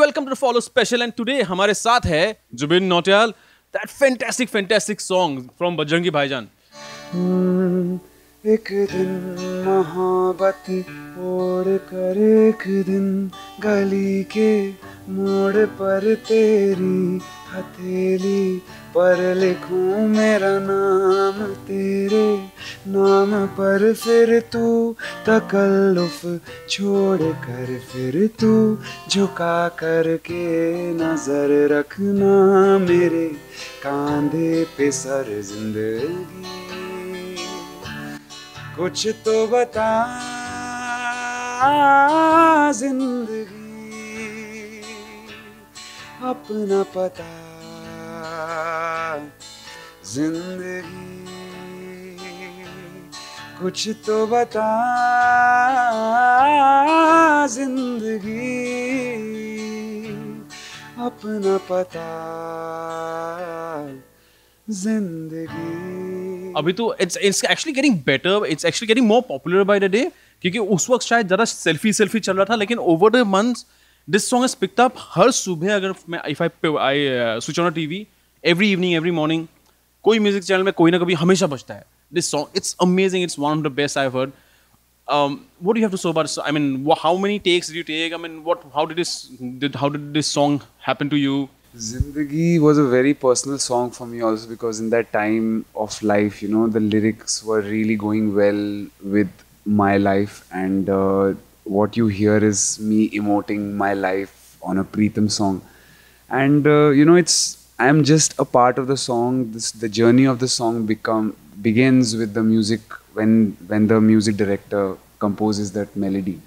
welcome to the Follow special and today हमारे साथ है Jubin Nautiyal, that fantastic song from Bajrangi Bhaijaan. एक दिन मोहब्बत ओढ़ कर एक दिन गली के मोड़ पर तेरी हथेली पर लिखूं मेरा नाम तेरे नाम पर फिर तू तकल्लुफ छोड़ कर फिर तू झुका कर के नजर रखना मेरे कांधे पे सर जिंदगी कुछ तो बता जिंदगी अपना पता जिंदगी कुछ तो बता जिंदगी अपना पता जिंदगी अभी तो it's actually getting better, it's actually getting more popular by the day क्योंकि उस वक्त शायद ज़रा सेल्फी चल रहा था लेकिन over the months this song has picked up. हर सुबह अगर मैं if I switch on a TV every evening every morning कोई म्यूजिक चैनल में कोई ना कभी हमेशा बजता है. This song, it's amazing, it's one of the best I've heard. What do you have to say about it? I mean, how many takes did you take? I mean, how did this song happen to you? Zindagi was a very personal song for me also because in that time of life, you know, the lyrics were really going well with my life and what you hear is me emoting my life on a Preetham song. And you know, I'm just a part of the song. The journey of the song begins with the music when the music director composes that melody.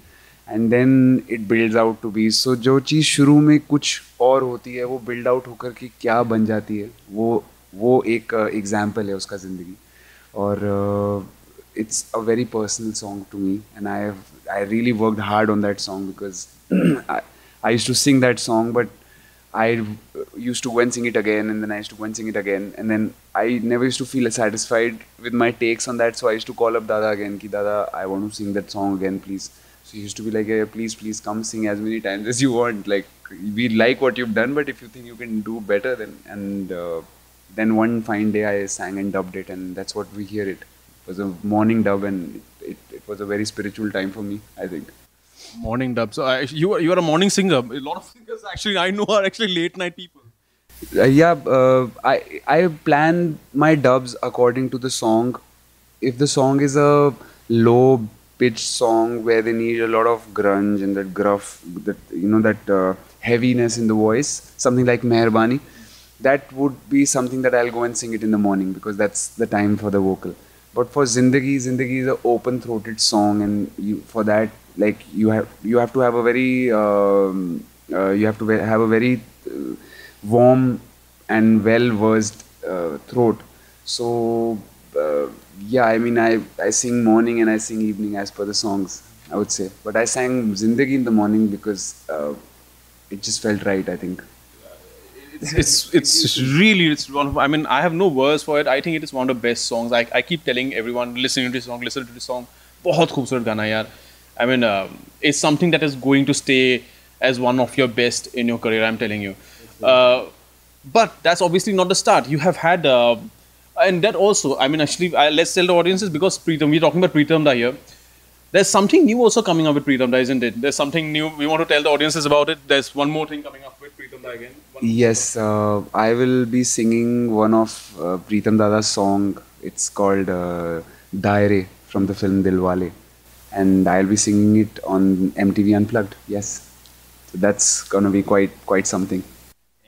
And then it builds out to be. So जो चीज़ शुरू में कुछ और होती है वो build out होकर के क्या बन जाती है वो एक example है उसका ज़िंदगी और it's a very personal song to me and I really worked hard on that song because I used to sing that song but I used to go and sing it again and then I used to go and sing it again and then I never used to feel satisfied with my takes on that, so I used to call up Dada again ki Dada, I want to sing that song again please. So he used to be like, hey, please come sing as many times as you want, like we like what you've done but if you think you can do better then one fine day I sang and dubbed it and that's what we hear it. It was a morning dub and it was a very spiritual time for me, I think. Morning dub. So you are a morning singer. A lot of singers actually I know are actually late night people. I plan my dubs according to the song. If the song is a low pitched song where they need a lot of grunge and that gruff, that heaviness in the voice, something like Mehrbani, that would be something that I'll go and sing it in the morning because that's the time for the vocal. But for Zindagi is an open-throated song, and for that, like you have to have a very warm and well-versed throat. So yeah, I mean I sing morning and I sing evening as per the songs, I would say. But I sang Zindagi in the morning because it just felt right, I think. It's really one of, I mean I have no words for it. I think it is one of the best songs. I keep telling everyone listen to this song. बहुत खूबसूरत गाना यार. I mean it's something that is going to stay as one of your best in your career, I'm telling you. But that's obviously not the start. You have had and that also, I mean actually let's tell the audiences because Preetham, we're talking about Preetham Da here. There's something new also coming up with Preetham Da, isn't it? There's something new. We want to tell the audiences about it. There's one more thing coming up with Preetham Da again. Yes, I will be singing one of Preetham Dada's song. It's called Daire from the film Dilwale. And I'll be singing it on MTV Unplugged. Yes. So that's going to be quite something.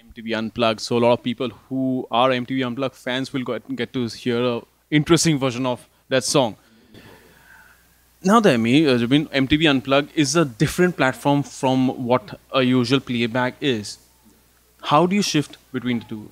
MTV Unplugged. So a lot of people who are MTV Unplugged fans will get to hear an interesting version of that song. Now, Jubin, MTV Unplugged is a different platform from what a usual playback is. How do you shift between the two?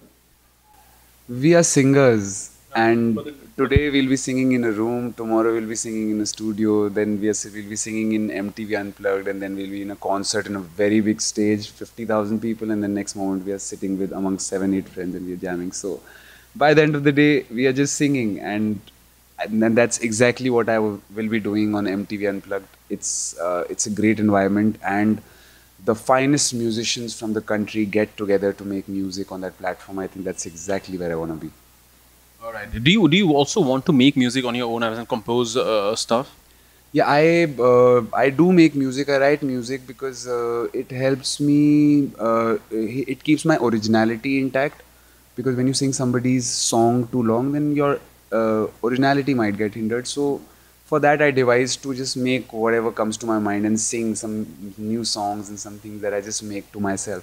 We are singers and today we'll be singing in a room, tomorrow we'll be singing in a studio, then we'll be singing in MTV Unplugged and then we'll be in a concert in a very big stage, 50,000 people and then next moment we are sitting with amongst 7-8 friends and we're jamming. So by the end of the day, we are just singing and that's exactly what I will be doing on MTV Unplugged. It's a great environment and the finest musicians from the country get together to make music on that platform. I think that's exactly where I want to be. All right. Do you also want to make music on your own and compose stuff? Yeah, I do make music. I write music because it helps me. It keeps my originality intact. Because when you sing somebody's song too long, then your originality might get hindered. So for that, I devised to just make whatever comes to my mind and sing some new songs and some things that I just make to myself.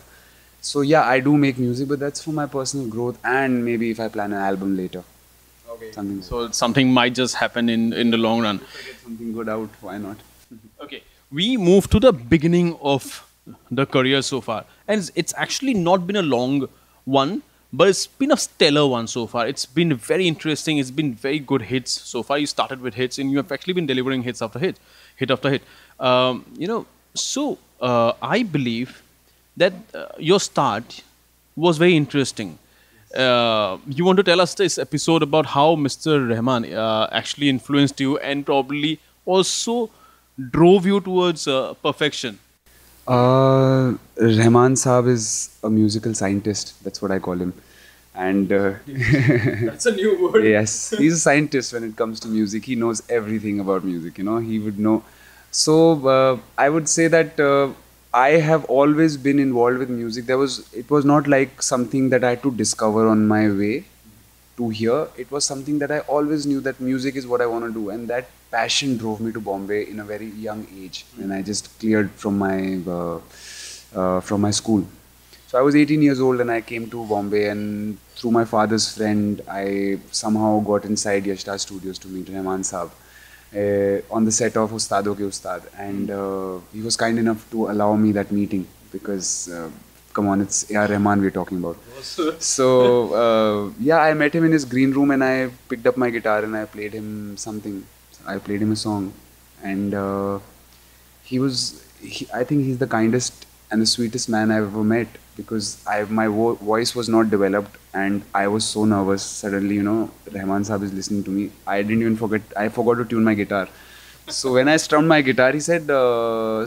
So yeah, I do make music, but that's for my personal growth and maybe if I plan an album later, Okay. something like So something might just happen in the long run. that. Get something good out. Why not? Okay, we move to the beginning of the career so far, and it's actually not been a long one, but it's been a stellar one so far. It's been very interesting. It's been very good hits so far. You started with hits, and you have actually been delivering hits after hit, hit after hit. I believe that your start was very interesting. You want to tell us this episode about how Mr. Rahman actually influenced you and probably also drove you towards perfection. Rahman Saab is a musical scientist. That's what I call him. And That's a new word. yes, he's a scientist when it comes to music. He knows everything about music. He would know. So I would say that I have always been involved with music. It was not like something that I had to discover on my way to here. It was something that I always knew that music is what I want to do, and that passion drove me to Bombay in a very young age when I just cleared from my school. So I was 18 years old and I came to Bombay, and through my father's friend, I somehow got inside Yashta Studios to meet Rahman Saab on the set of Ustado Ke Ustad, and he was kind enough to allow me that meeting because. Come on, it's A.R. Rahman we're talking about. So, yeah, I met him in his green room and I picked up my guitar and I played him something. I played him a song. And I think he's the kindest and the sweetest man I've ever met because my voice was not developed and I was so nervous. Suddenly, Rahman Saab is listening to me. I forgot to tune my guitar. So when I strummed my guitar, he said,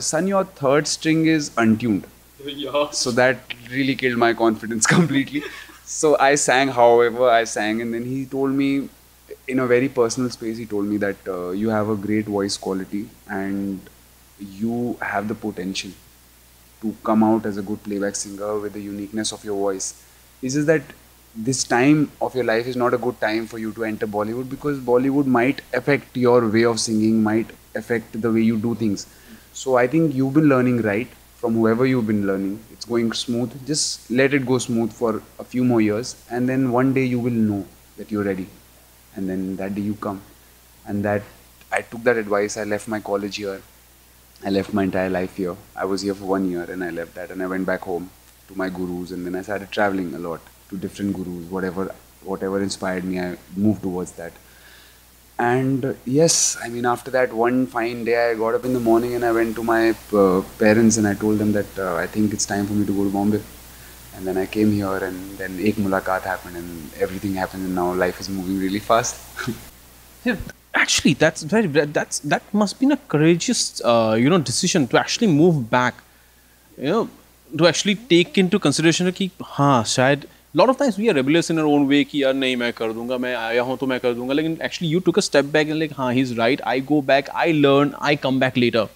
son, your third string is untuned. Yeah. So that really killed my confidence completely. So I sang however I sang, and then he told me in a very personal space, he told me that you have a great voice quality and you have the potential to come out as a good playback singer with the uniqueness of your voice. It's just that this time of your life is not a good time for you to enter Bollywood because Bollywood might affect your way of singing, might affect the way you do things. So I think you've been learning right from whoever you've been learning. It's going smooth. Just let it go smooth for a few more years, and then one day you will know that you're ready. And then that day you come. And that I took that advice. I left my college here. I left my entire life here. I was here for 1 year and I left that and I went back home to my gurus, and then I started traveling a lot to different gurus. Whatever inspired me, I moved towards that. And yes, I mean, after that one fine day, I got up in the morning and I went to my parents and I told them that I think it's time for me to go to Bombay. And then I came here, and then ek mulaqat happened and everything happened, and now life is moving really fast. Yeah, actually, that must been a courageous decision to actually move back. You know, to actually take into consideration कि हाँ शायद lot of times we are rebellious in our own way कि यार नहीं मैं कर दूंगा, मैं आया हूँ तो मैं कर दूंगा, लेकिन actually you took a step back and like हाँ he's right, I go back, I learn, I come back later.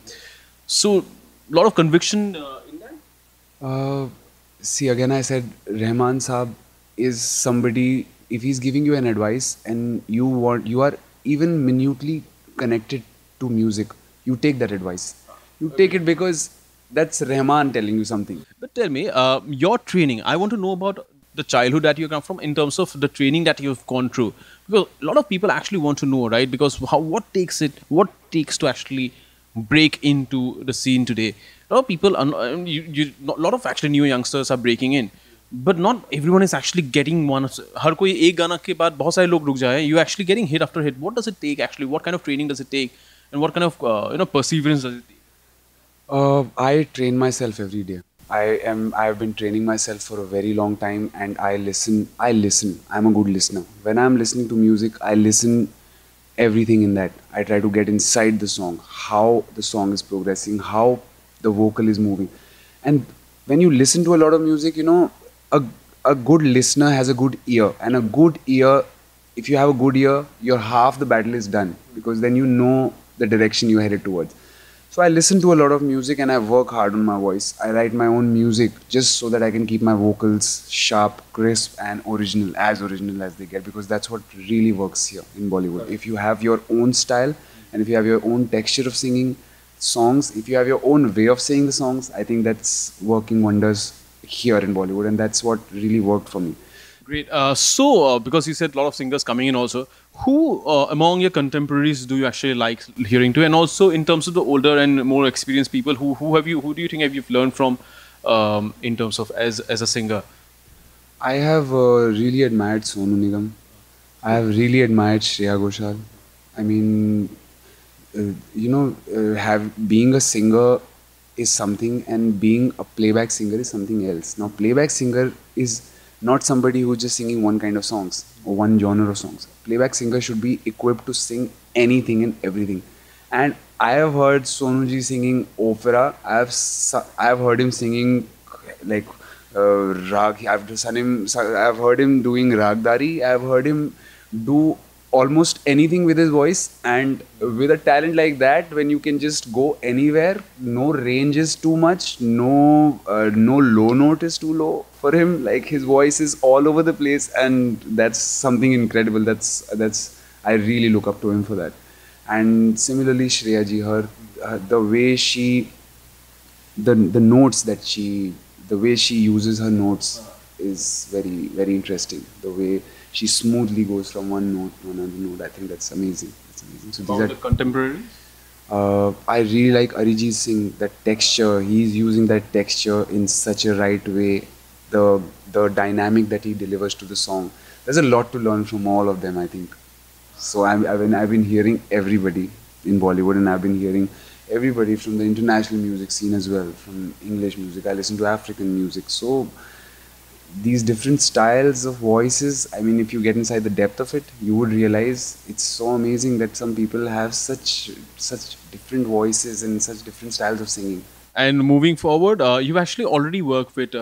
So lot of conviction in that. See, again, I said Rahman Saab is somebody, if he's giving you an advice and you are even minutely connected to music, you take that advice. You take it because that's Rahman telling you something. But tell me, your training. I want to know about the childhood that you come from in terms of the training that you've gone through. Because a lot of people actually want to know, right? Because what takes to actually break into the scene today? A lot of people, a lot of actually new youngsters are breaking in. But not everyone is actually getting one. हर कोई एक गाना के बाद बहुत सारे लोग रुक जाए. You actually getting hit after hit. What does it take actually? What kind of training does it take? And what kind of perseverance does it take? I train myself every day. I've been training myself for a very long time, and I listen. I'm a good listener. When I'm listening to music, I listen everything in that. I try to get inside the song, how the song is progressing, how the vocal is moving. And when you listen to a lot of music, a, a good listener has a good ear. And a good ear, if you have a good ear, your half the battle is done because then you know the direction you're headed towards. So I listen to a lot of music and I work hard on my voice. I write my own music just so that I can keep my vocals sharp, crisp, and original as they get, because that's what really works here in Bollywood. If you have your own style and if you have your own texture of singing songs, if you have your own way of saying the songs, I think that's working wonders here in Bollywood, and that's what really worked for me. Great. Because you said a lot of singers coming in also, who among your contemporaries do you actually like hearing to? And also in terms of the older and more experienced people, who do you think have you learned from in terms of as a singer? I have really admired Sonu Nigam. I have really admired Shreya Ghoshal. I mean, have being a singer is something, and being a playback singer is something else. Now, playback singer is not somebody who's just singing one kind of songs or one genre of songs. Playback singer should be equipped to sing anything and everything. And I have heard Sonu ji singing opera. I have heard him singing like rag. I've heard him doing ragdari. I've heard him do almost anything with his voice, and with a talent like that, when you can just go anywhere, no range is too much, no low note is too low for him. Like, his voice is all over the place, and that's something incredible. That's I really look up to him for that. And similarly, Shreya ji, her the way she the notes that she the way she uses her notes is very, very interesting. The way she smoothly goes from one note to another note, I think that's amazing. That's amazing. So From the contemporaries? I really like Arijit Singh. That texture, he's using that texture in such a right way. The dynamic that he delivers to the song. There's a lot to learn from all of them, I think. So I've been hearing everybody in Bollywood, and I've been hearing everybody from the international music scene as well, from English music. I listen to African music. So these different styles of voices, I mean, if you get inside the depth of it, you would realize it's so amazing that some people have such different voices and such different styles of singing. And moving forward, you actually already worked with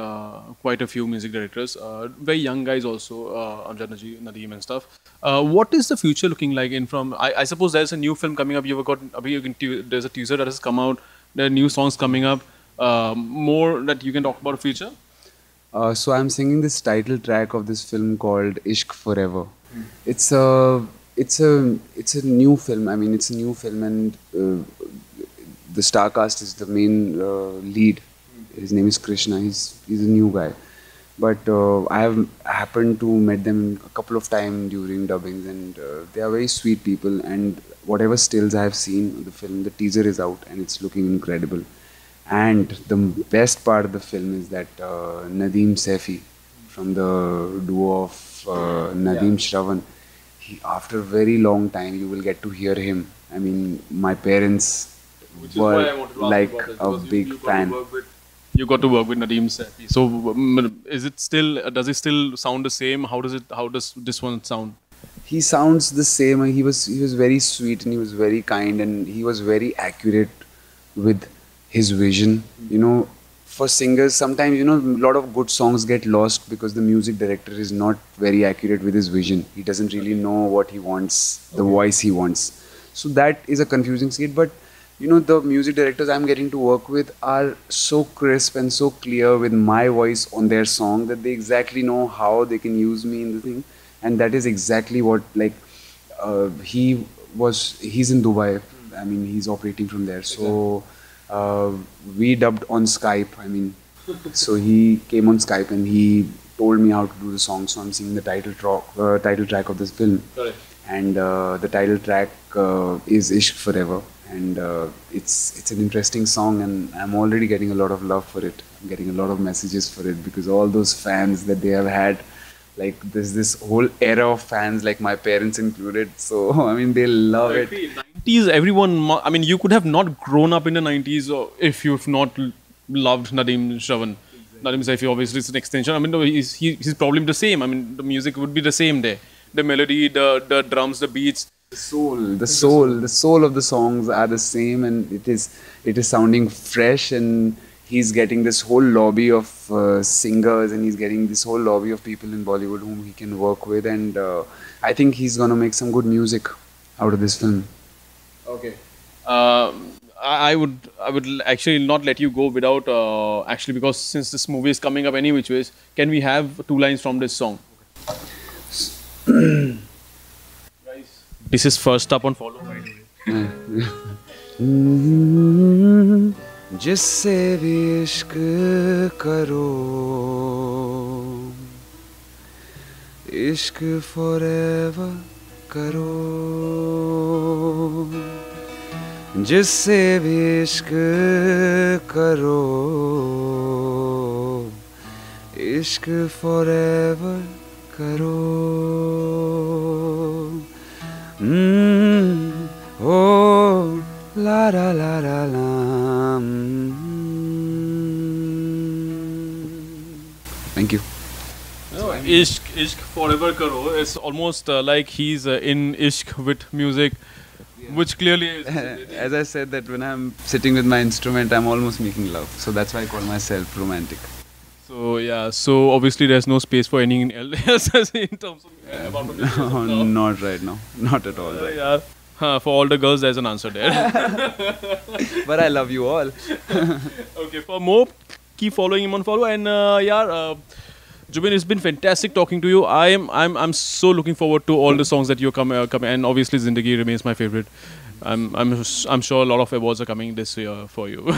quite a few music directors, very young guys also, Anjanaji, Nadeem and stuff. What is the future looking like in from? I suppose there's a new film coming up. You've got there's a teaser that has come out. There are new songs coming up. More that you can talk about the future. So I'm singing this title track of this film called Ishq Forever. It's a it's a new film. I mean, it's a new film, and the star cast is the main lead. His name is Krishna. He's a new guy, but I have happened to met them a couple of times during dubbings, and they are very sweet people. And whatever stills I have seen of the film, the teaser is out, and it's looking incredible. And the best part of the film is that Nadeem Saifi, from the duo of Nadeem Shravan, after a very long time, you will get to hear him. I mean, my parents Which is why I were wanted to ask like you about this, a because big fan. You got to work with Nadeem Saifi. So is it still? Does it still sound the same? How does it? How does this one sound? He sounds the same. He was very sweet, and he was very kind, and he was very accurate with his vision. For singers, sometimes a lot of good songs get lost because the music director is not very accurate with his vision. He doesn't really know what he wants, the voice he wants. So that is a confusing state. But the music directors I'm getting to work with are so crisp and so clear with my voice on their song that they exactly know how they can use me in the thing. And that is exactly what, like, he's in Dubai. I mean, he's operating from there. So we dubbed on Skype. I mean, so he came on Skype and he told me how to do the song. So I'm singing the title track of this film. Correct. And the title track is Ishq Forever. And it's an interesting song, and I'm already getting a lot of love for it. I'm getting a lot of messages for it because all those fans that they have had, like, there's this whole era of fans, like my parents included. So I mean, they love it. 90s, everyone. I mean, you could have not grown up in the 90s if you've not loved Nadeem Shravan. Nadeem Saifi obviously is an extension. I mean, no, he's probably the same. I mean, the music would be the same there. The melody, the drums, the beats. The soul of the songs are the same, and it is sounding fresh, and he's getting this whole lobby of singers, and he's getting this whole lobby of people in Bollywood whom he can work with, and I think he's gonna make some good music out of this film. Okay. I would actually not let you go without actually, because since this movie is coming up any which ways, can we have two lines from this song? Guys, this is first up on Follow, by the way. जिससे भी इश्क करो, इश्क forever करो, जिससे भी इश्क करो, इश्क forever करो. Oh, la la la la la. Thank you. No, Ishq Forever Karo. It's almost like he's in Ishq with music, which clearly is. As I said, that when I'm sitting with my instrument, I'm almost making love. So that's why I call myself romantic. So yeah, so obviously there's no space for anything else in terms of amount of distance No, now. not right now. Not at all. Right. Yeah. For all the girls, there's an answer there. But I love you all. Okay, for more, keep following him on Follow. And Jubin, it's been fantastic talking to you. I'm so looking forward to all the songs that you're coming. And obviously, Zindagi remains my favorite. I'm sure a lot of awards are coming this year for you.